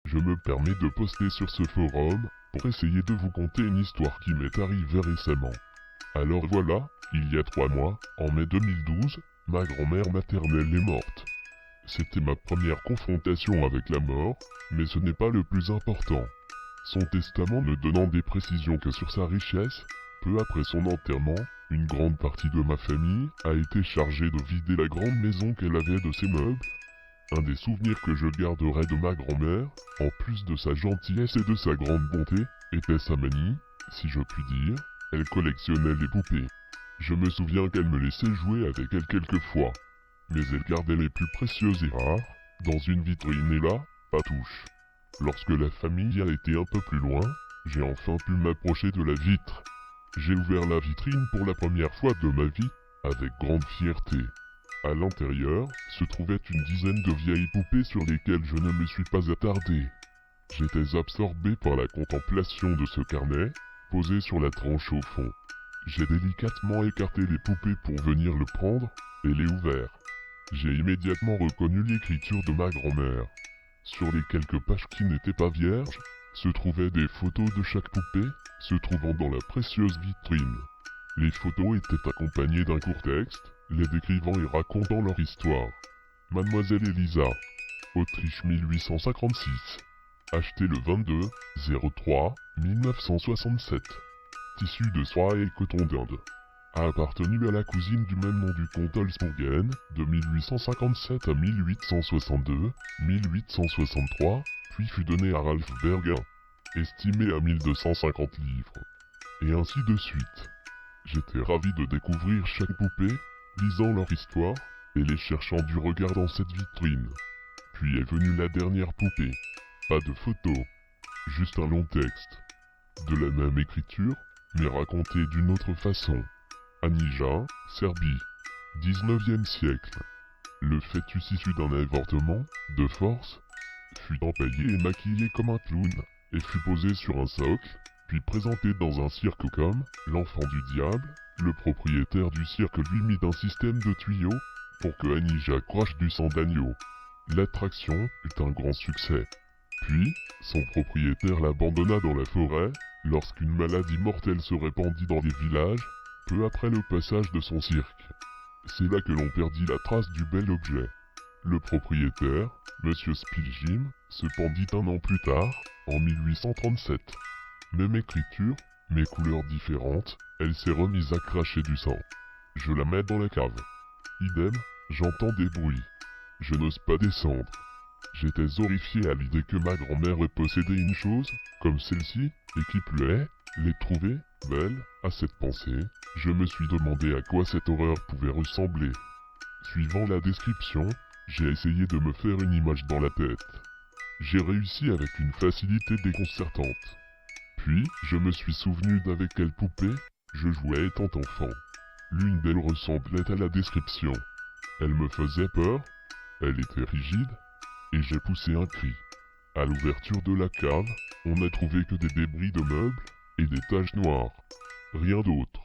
Je me permets de poster sur ce forum pour essayer de vous conter une histoire qui m'est arrivée récemment. Alors voilà, il y a 3 mois, en mai 2012, ma grand-mère maternelle est morte. C'était ma première confrontation avec la mort, mais ce n'est pas le plus important. Son testament ne donnant des précisions que sur sa richesse, peu après son enterrement, une grande partie de ma famille a été chargée de vider la grande maison qu'elle avait de ses meubles. Un des souvenirs que je garderai de ma grand-mère, en plus de sa gentillesse et de sa grande bonté, était sa manie, si je puis dire. Elle collectionnait les poupées. Je me souviens qu'elle me laissait jouer avec elles quelquefois, mais elle gardait les plus précieuses et rares, dans une vitrine et là, pas touche. Lorsque la famille a été un peu plus loin, j'ai enfin pu m'approcher de la vitre. J'ai ouvert la vitrine pour la première fois de ma vie, avec grande fierté. À l'intérieur se trouvait une dizaine de vieilles poupées sur lesquelles je ne me suis pas attardé. J'étais absorbé par la contemplation de ce carnet, posé sur la tranche au fond. J'ai délicatement écarté les poupées pour venir le prendre, et l'ai ouvert. J'ai immédiatement reconnu l'écriture de ma grand-mère. Sur les quelques pages qui n'étaient pas vierges, se trouvaient des photos de chaque poupée, se trouvant dans la précieuse vitrine. Les photos étaient accompagnées d'un court texte, les décrivant et racontant leur histoire. Mademoiselle Elisa, Autriche 1856. Acheté le 22-03-1967. Tissu de soie et coton d'Inde. A appartenu à la cousine du même nom du comte Holzbourgen, de 1857 à 1862, 1863, puis fut donné à Ralph Bergin, estimé à 1250 livres. Et ainsi de suite. J'étais ravi de découvrir chaque poupée, lisant leur histoire, et les cherchant du regard dans cette vitrine. Puis est venue la dernière poupée. Pas de photo, juste un long texte. De la même écriture, mais raconté d'une autre façon. Anija, Serbie, 19e siècle. Le fœtus issu d'un avortement, de force, fut empaillé et maquillé comme un clown, et fut posé sur un socle, puis présenté dans un cirque comme l'enfant du diable. Le propriétaire du cirque lui mit un système de tuyaux pour que Anija crache du sang d'agneau. L'attraction eut un grand succès. Puis, son propriétaire l'abandonna dans la forêt, lorsqu'une maladie mortelle se répandit dans les villages, peu après le passage de son cirque. C'est là que l'on perdit la trace du bel objet. Le propriétaire, Monsieur Spiljim, se pendit un an plus tard, en 1837. Même écriture, mais couleurs différentes, elle s'est remise à cracher du sang. Je la mets dans la cave. Idem, j'entends des bruits. Je n'ose pas descendre. J'étais horrifié à l'idée que ma grand-mère ait possédé une chose, comme celle-ci, et qui plus est, l'ait trouvée belle. À cette pensée, je me suis demandé à quoi cette horreur pouvait ressembler. Suivant la description, j'ai essayé de me faire une image dans la tête. J'ai réussi avec une facilité déconcertante. Puis, je me suis souvenu d'avec quelle poupée je jouais étant enfant. L'une d'elles ressemblait à la description. Elle me faisait peur, elle était rigide, et j'ai poussé un cri. À l'ouverture de la cave, on n'a trouvé que des débris de meubles et des taches noires. Rien d'autre.